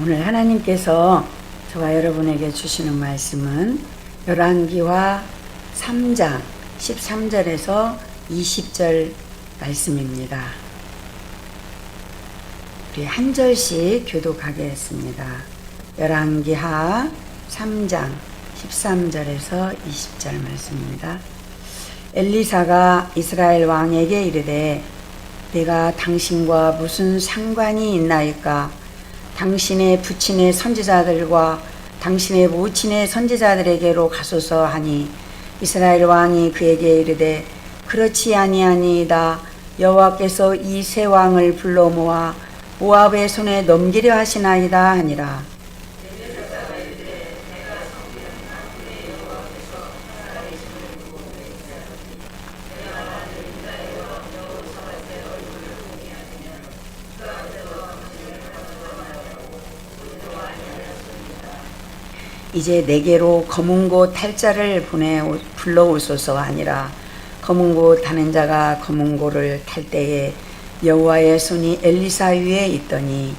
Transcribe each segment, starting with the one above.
오늘 하나님께서 저와 여러분에게 주시는 말씀은 열왕기하 3장 13절에서 20절 말씀입니다. 우리 한 절씩 교독하겠습니다. 열왕기하 3장 13절에서 20절 말씀입니다. 엘리사가 이스라엘 왕에게 이르되 내가 당신과 무슨 상관이 있나이까? 당신의 부친의 선지자들과 당신의 모친의 선지자들에게로 가소서 하니 이스라엘 왕이 그에게 이르되 그렇지 아니하니이다. 여호와께서 이 세 왕을 불러 모아 모압의 손에 넘기려 하시나이다 하니라. 이제 내게로 검은고 탈 자를 불러오소서 하니라. 검은고 타는 자가 검은고를 탈 때에 여호와의 손이 엘리사 위에 있더니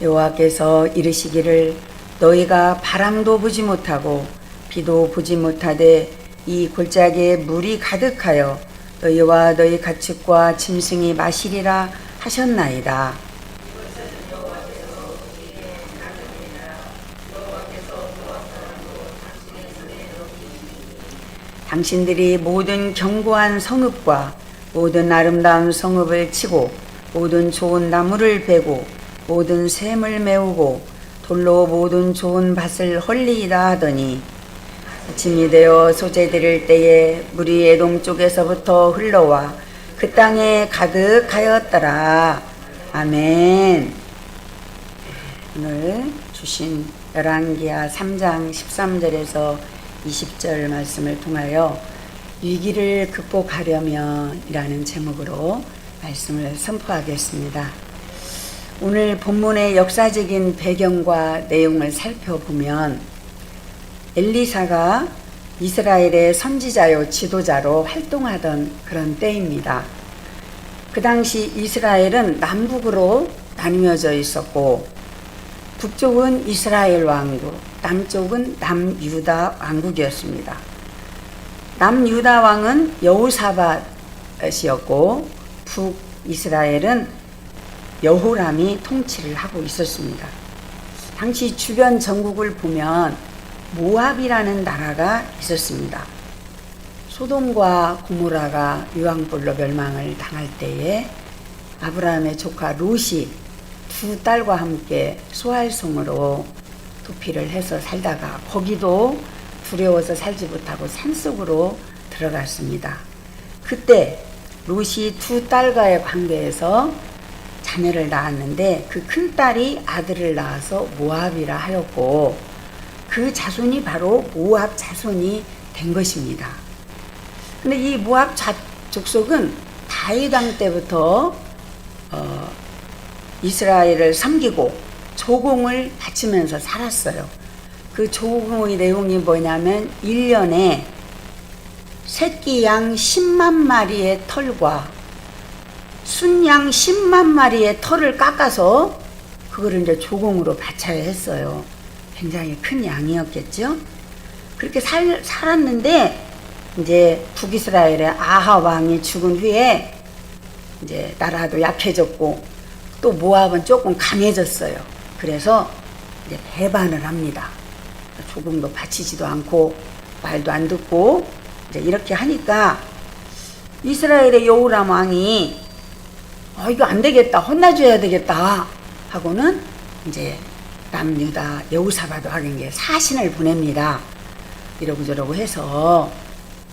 여호와께서 이르시기를 너희가 바람도 보지 못하고 비도 보지 못하되 이 골짜기에 물이 가득하여 너희와 너희 가축과 짐승이 마시리라 하셨나이다. 당신들이 모든 견고한 성읍과 모든 아름다운 성읍을 치고 모든 좋은 나무를 베고 모든 샘을 메우고 돌로 모든 좋은 밭을 헐리이다 하더니 아침이 되어 소재들을 때에 물이 에돔 쪽에서부터 흘러와 그 땅에 가득하였더라. 아멘. 오늘 주신 열왕기하 3장 13절에서 20절 말씀을 통하여 위기를 극복하려면 이라는 제목으로 말씀을 선포하겠습니다. 오늘 본문의 역사적인 배경과 내용을 살펴보면 엘리사가 이스라엘의 선지자요 지도자로 활동하던 그런 때입니다. 그 당시 이스라엘은 남북으로 나뉘어져 있었고 북쪽은 이스라엘 왕국, 남쪽은 남유다 왕국이었습니다. 남유다 왕은 여호사밧이었고 북이스라엘은 여호람이 통치를 하고 있었습니다. 당시 주변 전국을 보면 모압이라는 나라가 있었습니다. 소돔과 고모라가 유황불로 멸망을 당할 때에 아브라함의 조카 롯이 두 딸과 함께 소알송으로 도피를 해서 살다가 거기도 두려워서 살지 못하고 산속으로 들어갔습니다. 그때 롯이 두 딸과의 관계에서 자녀를 낳았는데 그 큰 딸이 아들을 낳아서 모압이라 하였고 그 자손이 바로 모압 자손이 된 것입니다. 근데 이 모압 족속은 다윗 왕 때부터 이스라엘을 섬기고 조공을 바치면서 살았어요. 그 조공의 내용이 뭐냐면 1년에 새끼 양 10만 마리의 털과 순양 10만 마리의 털을 깎아서 그거를 이제 조공으로 바쳐야 했어요. 굉장히 큰 양이었겠죠. 그렇게 살았는데 이제 북이스라엘의 아하 왕이 죽은 후에 이제 나라도 약해졌고 또 모압은 조금 강해졌어요. 그래서 이제 배반을 합니다. 조금도 바치지도 않고 말도 안 듣고 이제 이렇게 하니까 이스라엘의 여호람 왕이 이거 안 되겠다, 혼나줘야 되겠다 하고는 이제 남유다 여호사밧 왕에게 사신을 보냅니다. 이러고 저러고 해서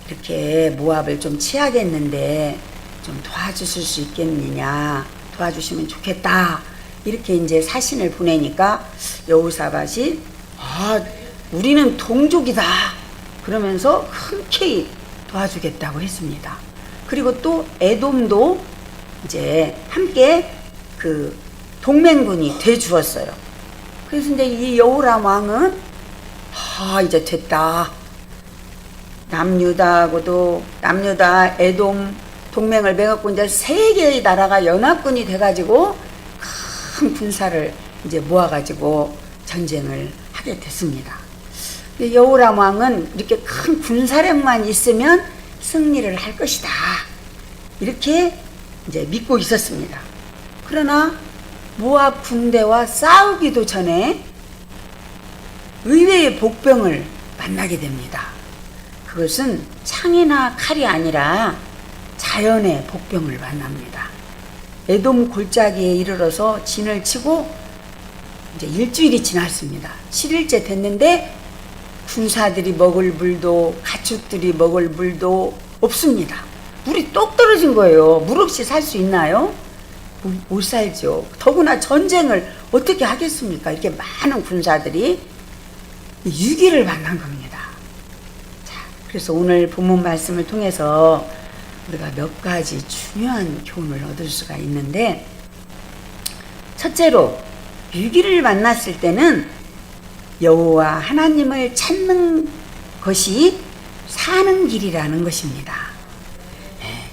이렇게 모압을 좀 치하겠는데 좀 도와주실 수 있겠느냐, 도와주시면 좋겠다 이렇게 이제 사신을 보내니까 여호사밧이 우리는 동족이다 그러면서 흔쾌히 도와주겠다고 했습니다. 그리고 또 에돔도 이제 함께 그 동맹군이 돼 주었어요. 그래서 이제 이 여호람 왕은 이제 됐다. 남유다, 에돔, 동맹을 맺었고 이제 세 개의 나라가 연합군이 돼가지고 큰 군사를 이제 모아가지고 전쟁을 하게 됐습니다. 여호람 왕은 이렇게 큰 군사력만 있으면 승리를 할 것이다, 이렇게 이제 믿고 있었습니다. 그러나 모압 군대와 싸우기도 전에 의외의 복병을 만나게 됩니다. 그것은 창이나 칼이 아니라 자연의 복병을 만납니다. 에돔 골짜기에 이르러서 진을 치고 이제 일주일이 지났습니다. 7일째 됐는데 군사들이 먹을 물도 가축들이 먹을 물도 없습니다. 물이 똑 떨어진 거예요. 물 없이 살 수 있나요? 못 살죠. 더구나 전쟁을 어떻게 하겠습니까? 이렇게 많은 군사들이 위기를 만난 겁니다. 자, 그래서 오늘 본문 말씀을 통해서 우리가 몇 가지 중요한 교훈을 얻을 수가 있는데, 첫째로 위기를 만났을 때는 여호와 하나님을 찾는 것이 사는 길이라는 것입니다.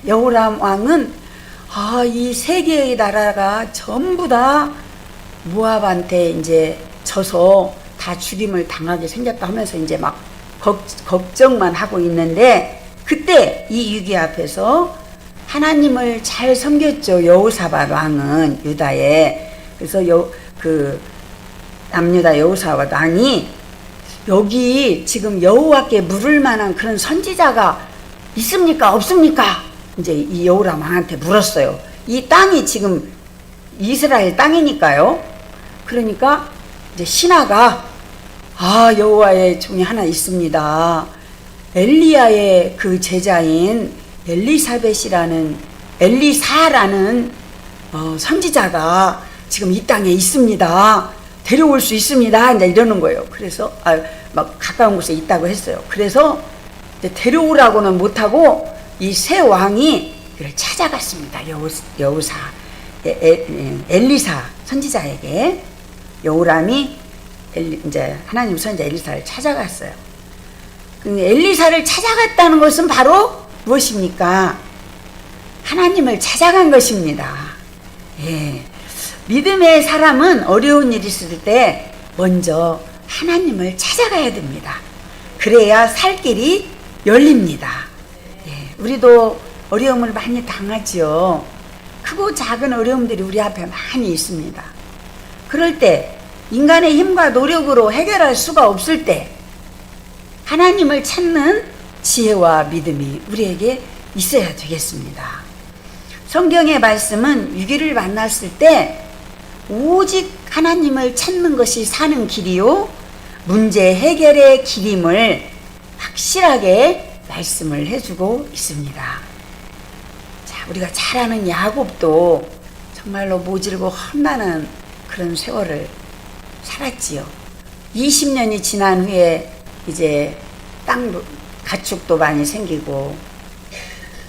여호람 왕은 이 세 개의 나라가 전부 다 모압한테 이제 져서 다 죽임을 당하게 생겼다 하면서 이제 막 걱정만 하고 있는데, 그때 이 위기 앞에서 하나님을 잘 섬겼죠. 여호사밧 왕은 유다에. 그래서 남유다 여호사밧 왕이 여기 지금 여호와께 물을 만한 그런 선지자가 있습니까? 없습니까? 이제 이 여호람 왕한테 물었어요. 이 땅이 지금 이스라엘 땅이니까요. 그러니까 이제 신하가 여호와의 종이 하나 있습니다. 엘리야의 그 제자인 엘리사라는 선지자가 지금 이 땅에 있습니다. 데려올 수 있습니다. 이제 이러는 거예요. 그래서 막 가까운 곳에 있다고 했어요. 그래서 이제 데려오라고는 못하고 이 세 왕이 그를 찾아갔습니다. 엘리사 선지자에게 여호람이 이제 하나님 선지자 엘리사를 찾아갔어요. 엘리사를 찾아갔다는 것은 바로 무엇입니까? 하나님을 찾아간 것입니다. 예. 믿음의 사람은 어려운 일이 있을 때 먼저 하나님을 찾아가야 됩니다. 그래야 살 길이 열립니다. 예. 우리도 어려움을 많이 당하지요. 크고 작은 어려움들이 우리 앞에 많이 있습니다. 그럴 때 인간의 힘과 노력으로 해결할 수가 없을 때 하나님을 찾는 지혜와 믿음이 우리에게 있어야 되겠습니다. 성경의 말씀은 위기를 만났을 때 오직 하나님을 찾는 것이 사는 길이요, 문제 해결의 길임을 확실하게 말씀을 해주고 있습니다. 자, 우리가 잘 아는 야곱도 정말로 모질고 험난한 그런 세월을 살았지요. 20년이 지난 후에 이제 가축도 많이 생기고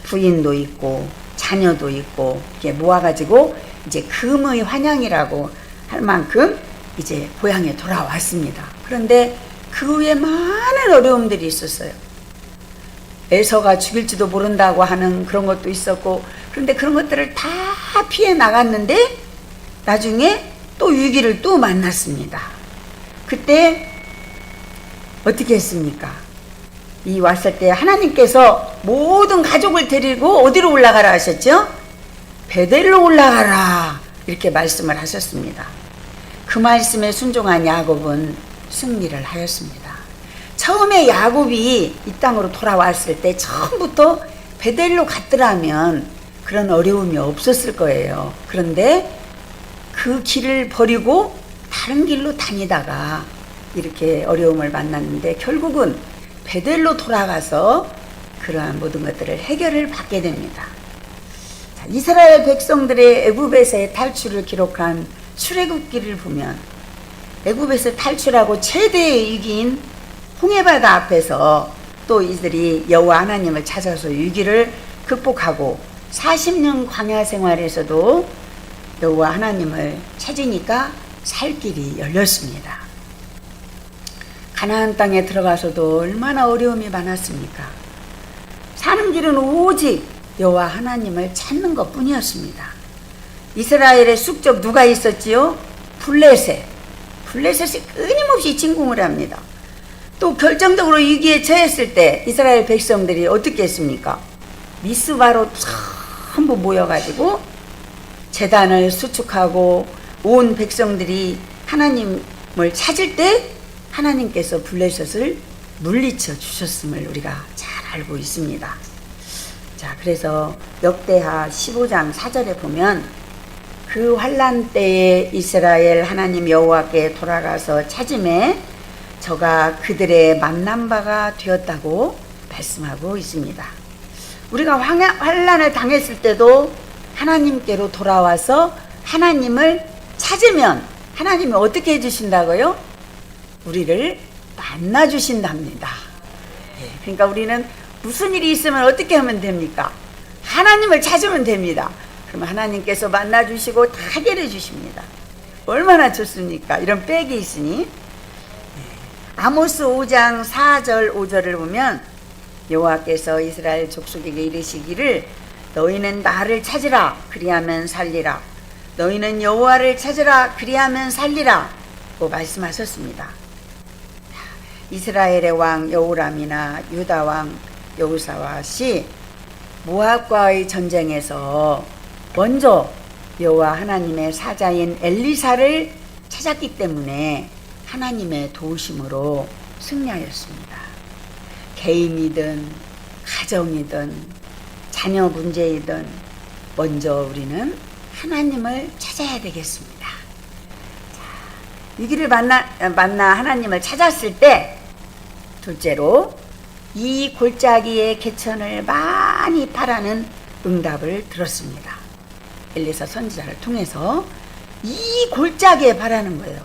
부인도 있고 자녀도 있고 이렇게 모아가지고 이제 금의 환영이라고 할 만큼 이제 고향에 돌아왔습니다. 그런데 그 후에 많은 어려움들이 있었어요. 에서가 죽일지도 모른다고 하는 그런 것도 있었고, 그런데 그런 것들을 다 피해 나갔는데 나중에 또 위기를 또 만났습니다. 그때 어떻게 했습니까? 이 왔을 때 하나님께서 모든 가족을 데리고 어디로 올라가라 하셨죠? 베델로 올라가라, 이렇게 말씀을 하셨습니다. 그 말씀에 순종한 야곱은 승리를 하였습니다. 처음에 야곱이 이 땅으로 돌아왔을 때 처음부터 베델로 갔더라면 그런 어려움이 없었을 거예요. 그런데 그 길을 버리고 다른 길로 다니다가 이렇게 어려움을 만났는데 결국은 베델로 돌아가서 그러한 모든 것들을 해결을 받게 됩니다. 자, 이스라엘 백성들의 애굽에서의 탈출을 기록한 출애굽기를 보면 애굽에서 탈출하고 최대의 위기인 홍해바다 앞에서 또 이들이 여호와 하나님을 찾아서 위기를 극복하고 40년 광야 생활에서도 여호와 하나님을 찾으니까 살 길이 열렸습니다. 가나안 땅에 들어가서도 얼마나 어려움이 많았습니까? 사는 길은 오직 여호와 하나님을 찾는 것뿐이었습니다. 이스라엘의 숙적 누가 있었지요? 블레셋. 블레셋이 끊임없이 진궁을 합니다. 또 결정적으로 위기에 처했을 때 이스라엘 백성들이 어떻게 했습니까? 미스바로 전부 모여가지고 제단을 수축하고 온 백성들이 하나님을 찾을 때 하나님께서 블레셋을 물리쳐 주셨음을 우리가 잘 알고 있습니다. 자, 그래서 역대하 15장 4절에 보면 그 환난 때에 이스라엘 하나님 여호와께 돌아가서 찾음에 저가 그들의 만난 바가 되었다고 말씀하고 있습니다. 우리가 환난을 당했을 때도 하나님께로 돌아와서 하나님을 찾으면 하나님이 어떻게 해주신다고요? 우리를 만나주신답니다. 그러니까 우리는 무슨 일이 있으면 어떻게 하면 됩니까? 하나님을 찾으면 됩니다. 그러면 하나님께서 만나주시고 다 해결해 주십니다. 얼마나 좋습니까? 이런 백이 있으니. 아모스 5장 4절 5절을 보면 여호와께서 이스라엘 족속에게 이르시기를 너희는 나를 찾으라 그리하면 살리라. 너희는 여호와를 찾으라 그리하면 살리라 고 말씀하셨습니다. 이스라엘의 왕 여호람이나 유다 왕 여호사밧이 모압과의 전쟁에서 먼저 여호와 하나님의 사자인 엘리사를 찾았기 때문에 하나님의 도우심으로 승리하였습니다. 개인이든 가정이든 자녀 문제이든 먼저 우리는 하나님을 찾아야 되겠습니다. 자, 위기를 만나 하나님을 찾았을 때 둘째로 이 골짜기의 개천을 많이 파라는 응답을 들었습니다. 엘리사 선지자를 통해서 이 골짜기에 파라는 거예요.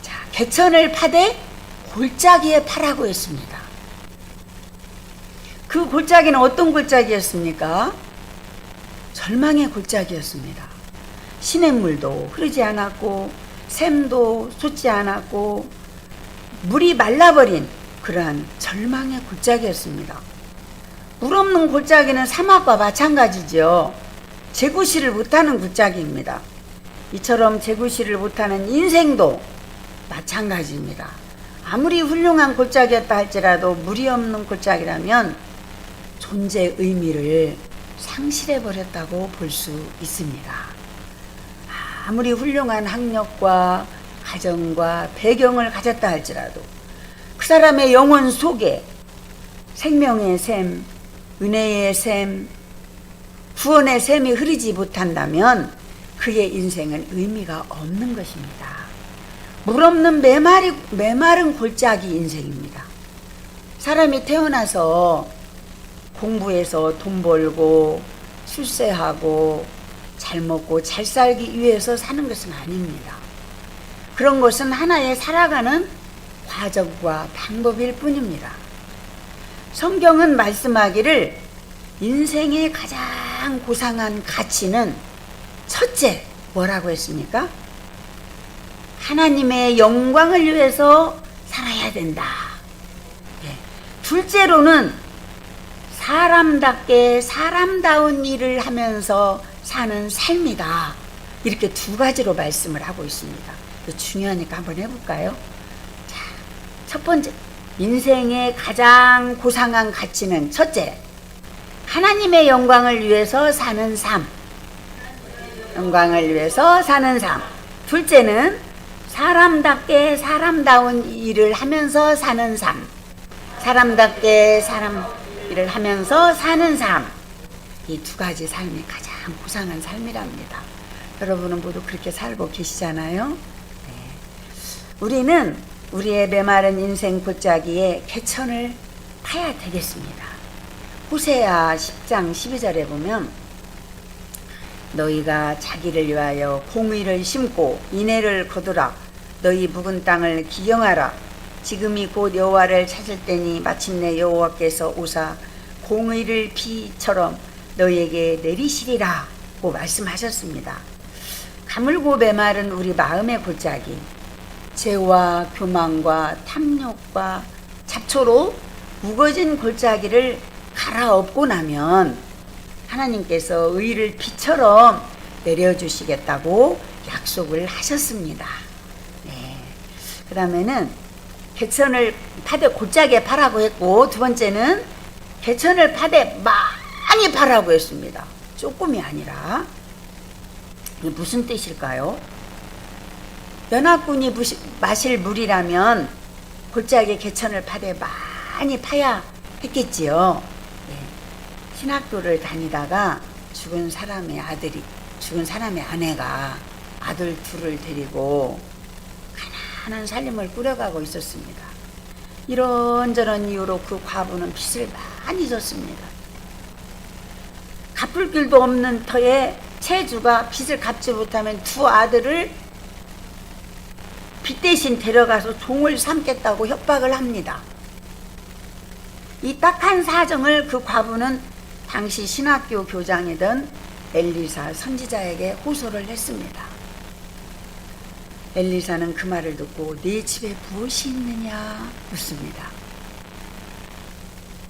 자, 개천을 파되 골짜기에 파라고 했습니다. 그 골짜기는 어떤 골짜기였습니까? 절망의 골짜기였습니다. 시냇물도 흐르지 않았고 샘도 솟지 않았고 물이 말라버린 그러한 절망의 골짜기였습니다. 물 없는 골짜기는 사막과 마찬가지죠. 재구시를 못하는 골짜기입니다. 이처럼 재구시를 못하는 인생도 마찬가지입니다. 아무리 훌륭한 골짜기였다 할지라도 물이 없는 골짜기라면 존재의 의미를 상실해버렸다고 볼 수 있습니다. 아무리 훌륭한 학력과 가정과 배경을 가졌다 할지라도 그 사람의 영혼 속에 생명의 샘, 은혜의 샘, 구원의 샘이 흐르지 못한다면 그의 인생은 의미가 없는 것입니다. 물 없는 메마른 골짜기 인생입니다. 사람이 태어나서 공부해서 돈 벌고 출세하고 잘 먹고 잘 살기 위해서 사는 것은 아닙니다. 그런 것은 하나의 살아가는 과정과 방법일 뿐입니다. 성경은 말씀하기를 인생의 가장 고상한 가치는 첫째 뭐라고 했습니까? 하나님의 영광을 위해서 살아야 된다. 둘째로는 사람답게 사람다운 일을 하면서 사는 삶이다. 이렇게 두 가지로 말씀을 하고 있습니다. 중요하니까 한번 해볼까요? 자, 첫 번째, 인생의 가장 고상한 가치는 첫째, 하나님의 영광을 위해서 사는 삶. 영광을 위해서 사는 삶. 둘째는 사람답게 사람다운 일을 하면서 사는 삶. 사람답게 사람 일을 하면서 사는 삶. 이 두 가지 삶이 가장 고상한 삶이랍니다. 여러분은 모두 그렇게 살고 계시잖아요. 네. 우리는 우리의 메마른 인생 골짜기에 개천을 파야 되겠습니다. 호세아 10장 12절에 보면 너희가 자기를 위하여 공의를 심고 인애를 거두라. 너희 묵은 땅을 기경하라. 지금이 곧 여호와를 찾을 때니 마침내 여호와께서 오사 공의를 비처럼 너희에게 내리시리라 고 말씀하셨습니다. 가물고 메마른 우리 마음의 골짜기, 죄와 교만과 탐욕과 잡초로 우거진 골짜기를 갈아엎고 나면 하나님께서 의를 비처럼 내려주시겠다고 약속을 하셨습니다. 네. 그 다음에는 개천을 파되 곧자게 파라고 했고, 두 번째는 개천을 파되 많이 파라고 했습니다. 조금이 아니라. 이게 무슨 뜻일까요? 연합군이 마실 물이라면 골짜기에 개천을 파되 많이 파야 했겠지요. 예. 신학교를 다니다가 죽은 사람의 아내가 아들 둘을 데리고 가난한 살림을 꾸려가고 있었습니다. 이런저런 이유로 그 과부는 빚을 많이 졌습니다. 갚을 길도 없는 터에 채주가 빚을 갚지 못하면 두 아들을 빚 대신 데려가서 종을 삼겠다고 협박을 합니다. 이 딱한 사정을 그 과부는 당시 신학교 교장이던 엘리사 선지자에게 호소를 했습니다. 엘리사는 그 말을 듣고 네 집에 무엇이 있느냐 묻습니다.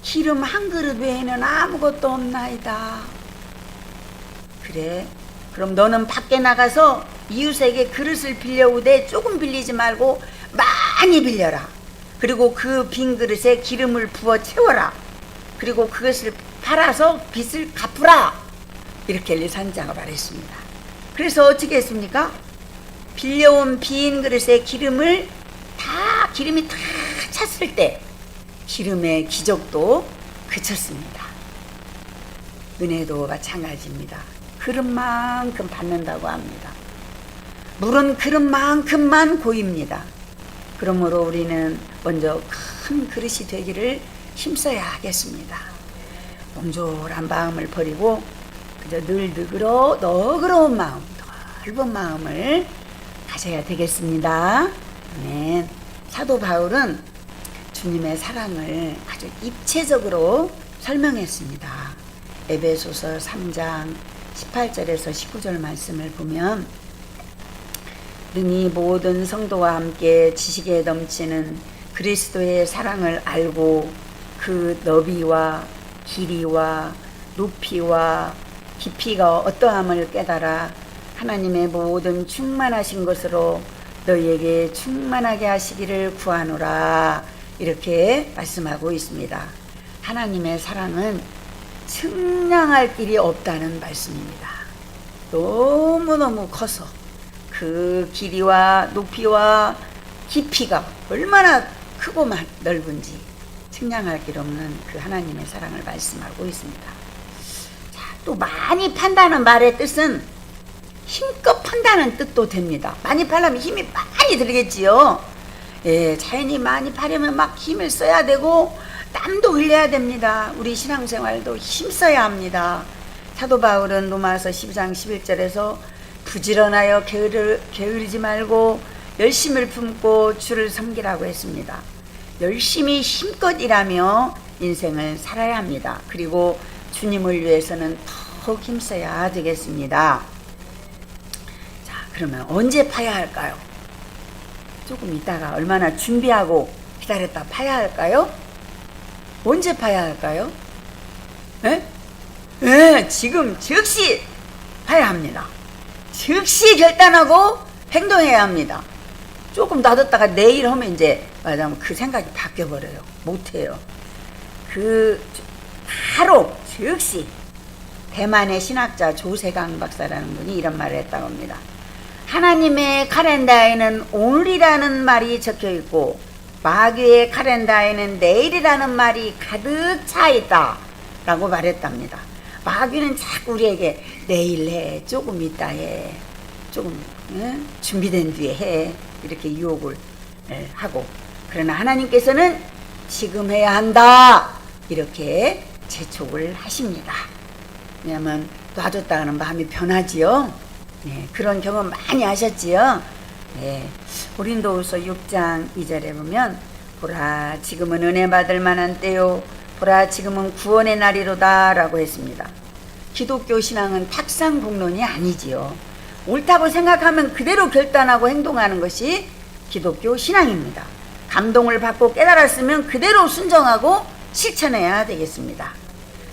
기름 한 그릇 외에는 아무것도 없나이다. 그래, 그럼 너는 밖에 나가서 이웃에게 그릇을 빌려오되 조금 빌리지 말고 많이 빌려라. 그리고 그 빈 그릇에 기름을 부어 채워라. 그리고 그것을 팔아서 빚을 갚으라. 이렇게 엘리사 선지자가 말했습니다. 그래서 어떻게 했습니까? 빌려온 빈 그릇에 기름이 다 찼을 때 기름의 기적도 그쳤습니다. 은혜도 마찬가지입니다. 그릇만큼 받는다고 합니다. 물은 그릇만큼만 고입니다. 그러므로 우리는 먼저 큰 그릇이 되기를 힘써야 하겠습니다. 옹졸한 마음을 버리고 그저 늘 너그러운 마음, 넓은 마음을 가져야 되겠습니다. 네. 사도 바울은 주님의 사랑을 아주 입체적으로 설명했습니다. 에베소서 3장 18절에서 19절 말씀을 보면 능히 모든 성도와 함께 지식에 넘치는 그리스도의 사랑을 알고 그 너비와 길이와 높이와 깊이가 어떠함을 깨달아 하나님의 모든 충만하신 것으로 너희에게 충만하게 하시기를 구하노라. 이렇게 말씀하고 있습니다. 하나님의 사랑은 측량할 길이 없다는 말씀입니다. 너무너무 커서 그 길이와 높이와 깊이가 얼마나 크고 넓은지 측량할 길 없는 그 하나님의 사랑을 말씀하고 있습니다. 자, 또 많이 판다는 말의 뜻은 힘껏 판다는 뜻도 됩니다. 많이 팔려면 힘이 많이 들겠지요. 예, 자연이 많이 파려면 막 힘을 써야 되고 땀도 흘려야 됩니다. 우리 신앙생활도 힘써야 합니다. 사도 바울은 로마서 12장 11절에서 부지런하여 게으르지 말고 열심을 품고 주를 섬기라고 했습니다. 열심히 힘껏 일하며 인생을 살아야 합니다. 그리고 주님을 위해서는 더욱 힘써야 되겠습니다. 자, 그러면 언제 파야 할까요? 조금 있다가 얼마나 준비하고 기다렸다 파야 할까요? 언제 파야 할까요? 지금 즉시 파야 합니다. 즉시 결단하고 행동해야 합니다. 조금 놔뒀다가 내일 하면 이제 말하자면 그 생각이 바뀌어버려요. 못해요. 바로 즉시 대만의 신학자 조세강 박사라는 분이 이런 말을 했다고 합니다. 하나님의 카렌다에는 오늘이라는 말이 적혀 있고 마귀의 카렌다에는 내일이라는 말이 가득 차 있다 라고 말했답니다. 마귀는 자꾸 우리에게 내일 해, 조금 있다 해, 조금 준비된 뒤에 해, 이렇게 유혹을 하고, 그러나 하나님께서는 지금 해야 한다 이렇게 재촉을 하십니다. 왜냐하면 놔뒀다가는 마음이 변하지요. 네, 그런 경험 많이 하셨지요. 네, 고린도후서 6장 2절에 보면 보라 지금은 은혜 받을 만한 때요 보라 지금은 구원의 날이로다 라고 했습니다. 기독교 신앙은 탁상공론이 아니지요. 옳다고 생각하면 그대로 결단하고 행동하는 것이 기독교 신앙입니다. 감동을 받고 깨달았으면 그대로 순종하고 실천해야 되겠습니다.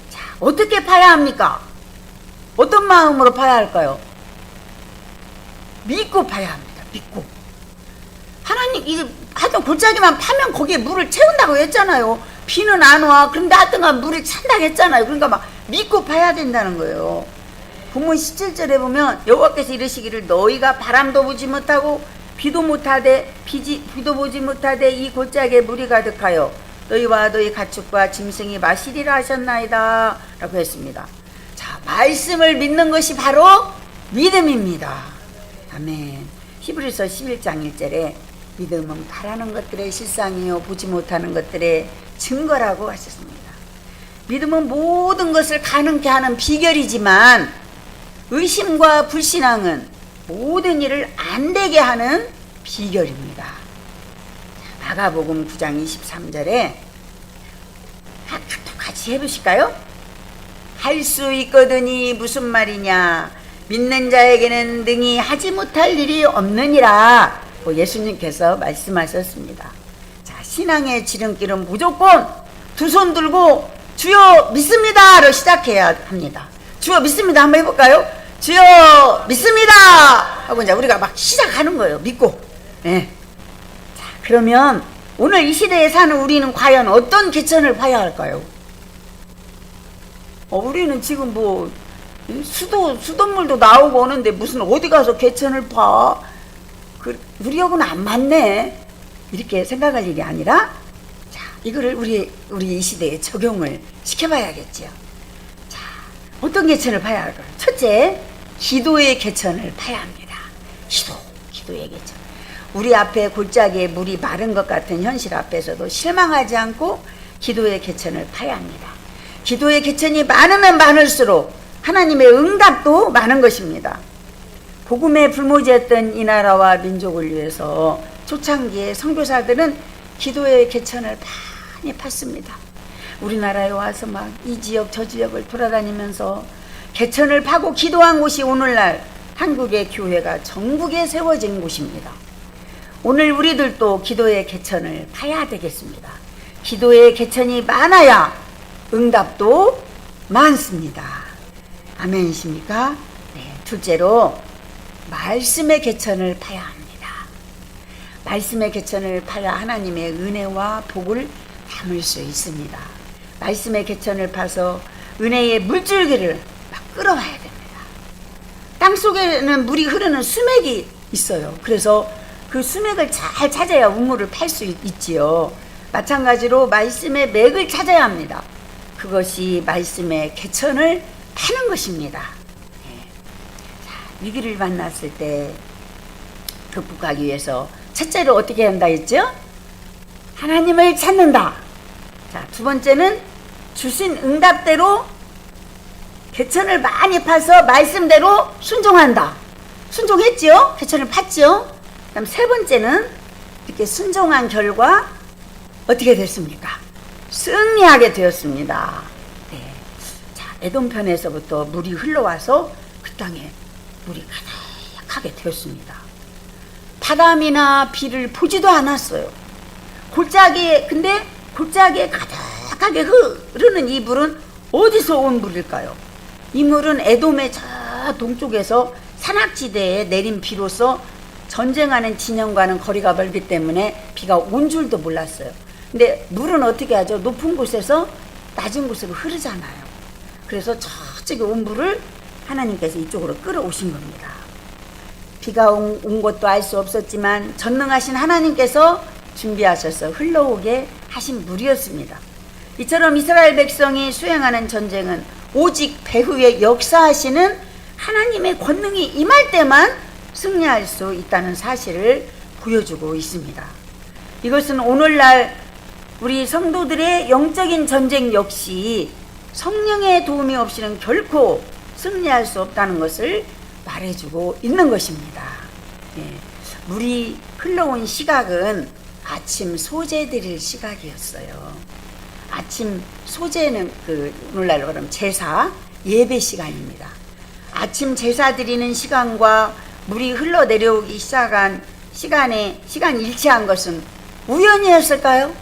자, 어떻게 파야 합니까? 어떤 마음으로 파야 할까요? 믿고 파야 합니다. 믿고. 하나님 이제 하여튼 골짜기만 파면 거기에 물을 채운다고 했잖아요. 비는 안 와. 그런데 하여튼간 물을 찬다고 했잖아요. 그러니까 막 믿고 파야 된다는 거예요. 본문 17절에 보면 여호와께서 이르시기를 너희가 바람도 보지 못하고 비도 보지 못하되 이 골짜기에 물이 가득하여 너희와 너희 가축과 짐승이 마시리라 하셨나이다 라고 했습니다. 자, 말씀을 믿는 것이 바로 믿음입니다. 아멘. 히브리서 11장 1절에 믿음은 바라는 것들의 실상이요 보지 못하는 것들의 증거라고 하셨습니다. 믿음은 모든 것을 가능케 하는 비결이지만 의심과 불신앙은 모든 일을 안 되게 하는 비결입니다. 마가복음 9장 23절에 같이 해보실까요? 할 수 있거든이 무슨 말이냐, 믿는 자에게는 능히 하지 못할 일이 없느니라 예수님께서 말씀하셨습니다. 자, 신앙의 지름길은 무조건 두 손 들고 주여 믿습니다로 시작해야 합니다. 주여 믿습니다 한번 해볼까요? 주여 믿습니다 하고 이제 우리가 막 시작하는 거예요. 믿고. 네. 자, 그러면 오늘 이 시대에 사는 우리는 과연 어떤 개천을 파야 할까요? 우리는 지금 뭐 수돗물도 나오고 오는데 무슨 어디 가서 개천을 파? 우리하고는 안 맞네 이렇게 생각할 일이 아니라, 자, 이거를 우리 이 시대에 적용을 시켜봐야겠죠. 자, 어떤 개천을 파야 할까요? 첫째, 기도의 개천을 파야 합니다. 기도의 개천. 우리 앞에 골짜기에 물이 마른 것 같은 현실 앞에서도 실망하지 않고 기도의 개천을 파야 합니다. 기도의 개천이 많으면 많을수록 하나님의 응답도 많은 것입니다. 복음의 불모지였던 이 나라와 민족을 위해서 초창기에 선교사들은 기도의 개천을 많이 팠습니다. 우리나라에 와서 막 이 지역 저 지역을 돌아다니면서 개천을 파고 기도한 곳이 오늘날 한국의 교회가 전국에 세워진 곳입니다. 오늘 우리들도 기도의 개천을 파야 되겠습니다. 기도의 개천이 많아야 응답도 많습니다. 아멘이십니까? 네, 둘째로 말씀의 개천을 파야 합니다. 말씀의 개천을 파야 하나님의 은혜와 복을 담을 수 있습니다. 말씀의 개천을 파서 은혜의 물줄기를 막 끌어와야 됩니다. 땅속에는 물이 흐르는 수맥이 있어요. 그래서 그 수맥을 잘 찾아야 우물을 팔 수 있지요. 마찬가지로 말씀의 맥을 찾아야 합니다. 그것이 말씀의 개천을 파는 것입니다. 자, 위기를 만났을 때 극복하기 위해서 첫째로 어떻게 한다 했죠? 하나님을 찾는다. 자, 두 번째는 주신 응답대로 개천을 많이 파서 말씀대로 순종한다. 순종했지요? 개천을 팠지요? 그다음 세 번째는 이렇게 순종한 결과 어떻게 됐습니까? 승리하게 되었습니다. 네. 자, 에돔편에서부터 물이 흘러와서 그 땅에 물이 가득하게 되었습니다. 바람이나 비를 보지도 않았어요. 근데 골짜기에 가득하게 흐르는 이 물은 어디서 온 물일까요? 이 물은 에돔의 저 동쪽에서 산악지대에 내린 비로서 전쟁하는 진영과는 거리가 멀기 때문에 비가 온 줄도 몰랐어요. 근데 물은 어떻게 하죠? 높은 곳에서 낮은 곳으로 흐르잖아요. 그래서 저쪽에 온 물을 하나님께서 이쪽으로 끌어오신 겁니다. 비가 온 것도 알 수 없었지만 전능하신 하나님께서 준비하셔서 흘러오게 하신 물이었습니다. 이처럼 이스라엘 백성이 수행하는 전쟁은 오직 배후에 역사하시는 하나님의 권능이 임할 때만 승리할 수 있다는 사실을 보여주고 있습니다. 이것은 오늘날 우리 성도들의 영적인 전쟁 역시 성령의 도움이 없이는 결코 승리할 수 없다는 것을 말해주고 있는 것입니다. 예, 물이 흘러온 시각은 아침 소제 드릴 시각이었어요. 아침 소제는 오늘날로 그러면 제사 예배 시간입니다. 아침 제사 드리는 시간과 물이 흘러내려오기 시작한 시간 일치한 것은 우연이었을까요?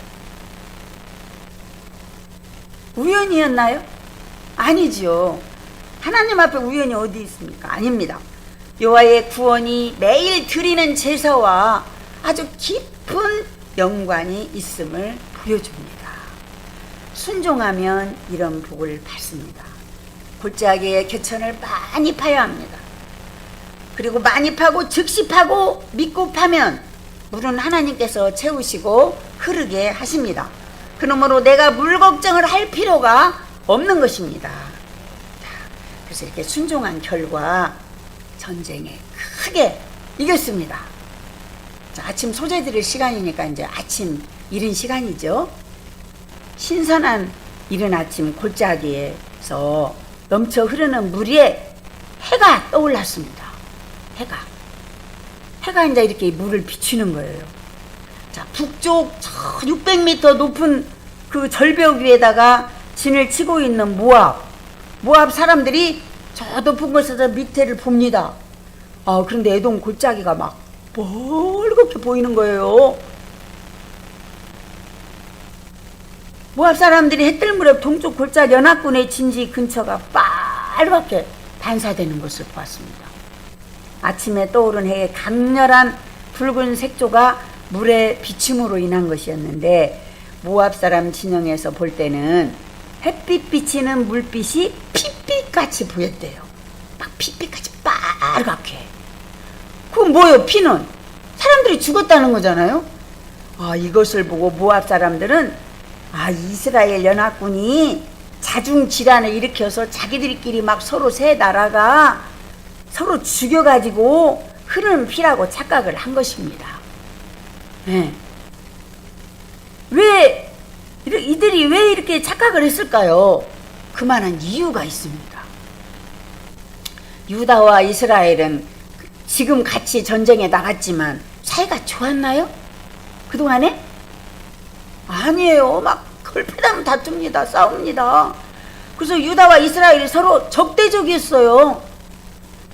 우연이었나요? 아니지요. 하나님 앞에 우연이 어디 있습니까? 아닙니다. 여호와의 구원이 매일 드리는 제사와 아주 깊은 연관이 있음을 보여줍니다. 순종하면 이런 복을 받습니다. 골짜기에 개천을 많이 파야 합니다. 그리고 많이 파고 즉시 파고 믿고 파면 물은 하나님께서 채우시고 흐르게 하십니다. 그러므로 내가 물 걱정을 할 필요가 없는 것입니다. 그래서 이렇게 순종한 결과 전쟁에 크게 이겼습니다. 자, 아침 소재 드릴 시간이니까 이제 아침 이른 시간이죠. 신선한 이른 아침 골짜기에서 넘쳐 흐르는 물 위에 해가 떠올랐습니다. 해가 이제 이렇게 물을 비추는 거예요. 자, 북쪽 600m 높은 그 절벽 위에다가 진을 치고 있는 모압 사람들이 저 높은 곳에서 밑에를 봅니다. 그런데 에돔 골짜기가 막 멀겋게 보이는 거예요. 모압 사람들이 해뜰 무렵 동쪽 골짜기 연합군의 진지 근처가 빨갛게 반사되는 것을 보았습니다. 아침에 떠오른 해의 강렬한 붉은 색조가 물의 비춤으로 인한 것이었는데 모압 사람 진영에서 볼 때는 햇빛 비치는 물빛이 핏빛같이 보였대요. 막 핏빛같이 빨갛게. 그건 뭐예요? 피는 사람들이 죽었다는 거잖아요. 이것을 보고 모압 사람들은 이스라엘 연합군이 자중질환을 일으켜서 자기들끼리 막 서로 세 나라가 서로 죽여가지고 흐르는 피라고 착각을 한 것입니다. 네. 이들이 왜 이렇게 착각을 했을까요? 그만한 이유가 있습니다. 유다와 이스라엘은 지금 같이 전쟁에 나갔지만 사이가 좋았나요? 그동안에? 아니에요. 막 걸핏하면 다툽니다. 싸웁니다. 그래서 유다와 이스라엘이 서로 적대적이었어요.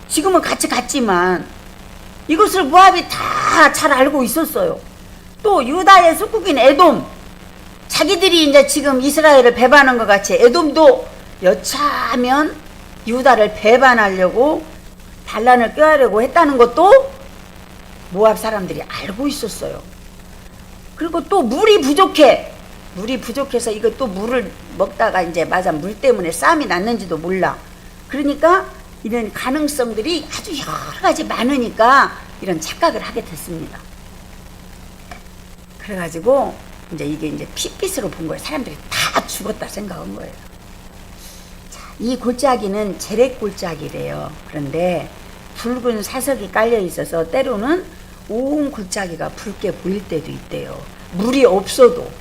지금은 같이 갔지만 이것을 모압이 다 잘 알고 있었어요. 또 유다의 속국인 에돔, 자기들이 이제 지금 이스라엘을 배반한 것 같이 에돔도 여차하면 유다를 배반하려고 반란을 꾀하려고 했다는 것도 모압 사람들이 알고 있었어요. 그리고 또 물이 부족해서 이거 또 물을 먹다가 이제 물 때문에 싸움이 났는지도 몰라. 그러니까 이런 가능성들이 아주 여러 가지 많으니까 이런 착각을 하게 됐습니다. 그래가지고 이게 이제 핏빛으로 본 거예요. 사람들이 다 죽었다 생각한 거예요. 자, 이 골짜기는 제렉 골짜기래요. 그런데 붉은 사석이 깔려 있어서 때로는 온 골짜기가 붉게 보일 때도 있대요. 물이 없어도.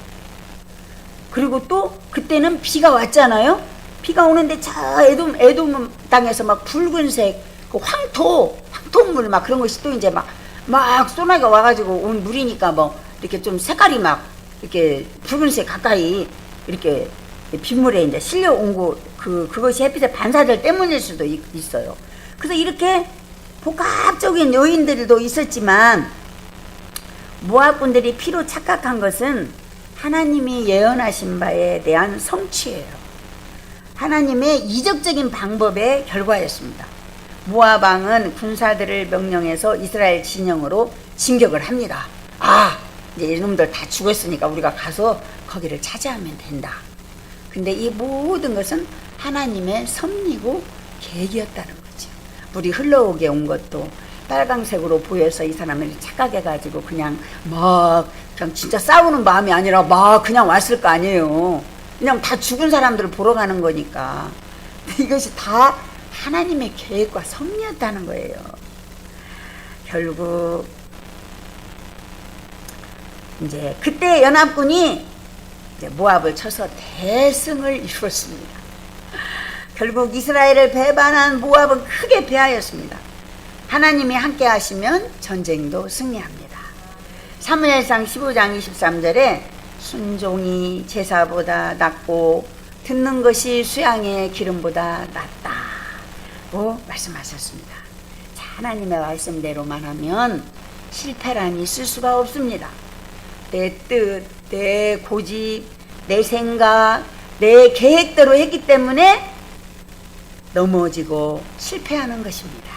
그리고 또 그때는 비가 왔잖아요. 비가 오는데 저 에돔 땅에서 막 붉은색 그 황토물 막 그런 것이 또 이제 막 소나기가 와가지고 온 물이니까 이렇게 좀 색깔이 막 이렇게 붉은색 가까이 이렇게 빗물에 이제 실려온 그것이 햇빛에 반사될 때문일 수도 있어요. 그래서 이렇게 복합적인 요인들도 있었지만 모압군들이 피로 착각한 것은 하나님이 예언하신 바에 대한 성취예요. 하나님의 이적적인 방법의 결과였습니다. 모압 왕은 군사들을 명령해서 이스라엘 진영으로 진격을 합니다. 이제 이놈들 다 죽었으니까 우리가 가서 거기를 차지하면 된다. 근데 이 모든 것은 하나님의 섭리고 계획이었다는 거죠. 물이 흘러오게 온 것도 빨강색으로 보여서 이 사람들이 착각해가지고 그냥 진짜 싸우는 마음이 아니라 그냥 왔을 거 아니에요. 그냥 다 죽은 사람들을 보러 가는 거니까. 이것이 다 하나님의 계획과 섭리였다는 거예요. 결국 이제 그때 연합군이 이제 모압을 쳐서 대승을 이루었습니다. 결국 이스라엘을 배반한 모압은 크게 패하였습니다. 하나님이 함께 하시면 전쟁도 승리합니다. 사무엘상 15장 23절에 순종이 제사보다 낫고 듣는 것이 수양의 기름보다 낫다고 말씀하셨습니다. 자, 하나님의 말씀대로만 하면 실패란 있을 수가 없습니다. 내 뜻, 내 고집, 내 생각, 내 계획대로 했기 때문에 넘어지고 실패하는 것입니다.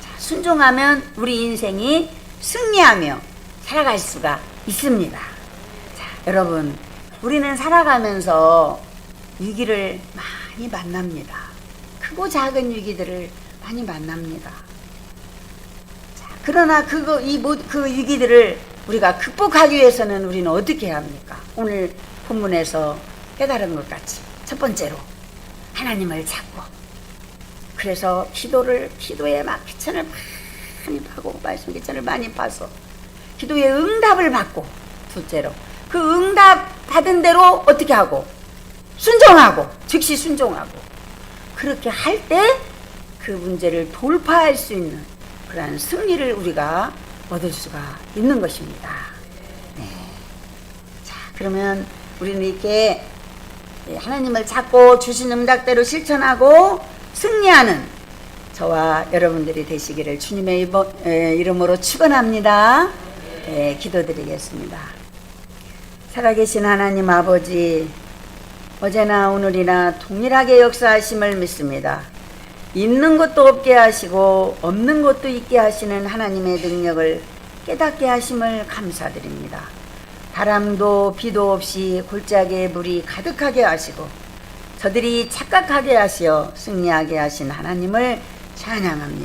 자, 순종하면 우리 인생이 승리하며 살아갈 수가 있습니다. 자, 여러분, 우리는 살아가면서 위기를 많이 만납니다. 크고 작은 위기들을 많이 만납니다. 자, 그러나 그 위기들을 우리가 극복하기 위해서는 우리는 어떻게 해야 합니까? 오늘 본문에서 깨달은 것 같이 첫 번째로 하나님을 찾고, 그래서 기도에 막 기천을 많이 파고, 말씀 기천을 많이 파서 기도의 응답을 받고, 둘째로 그 응답 받은 대로 어떻게 하고? 순종하고, 즉시 순종하고, 그렇게 할 때 그 문제를 돌파할 수 있는 그러한 승리를 우리가 얻을 수가 있는 것입니다. 네. 자, 그러면 우리는 이렇게 하나님을 찾고 주신 응답대로 실천하고 승리하는 저와 여러분들이 되시기를 주님의 이름으로 축원합니다. 네, 기도드리겠습니다. 살아계신 하나님 아버지, 어제나 오늘이나 동일하게 역사하심을 믿습니다. 있는 것도 없게 하시고 없는 것도 있게 하시는 하나님의 능력을 깨닫게 하심을 감사드립니다. 바람도 비도 없이 골짜기에 물이 가득하게 하시고 저들이 착각하게 하시어 승리하게 하신 하나님을 찬양합니다.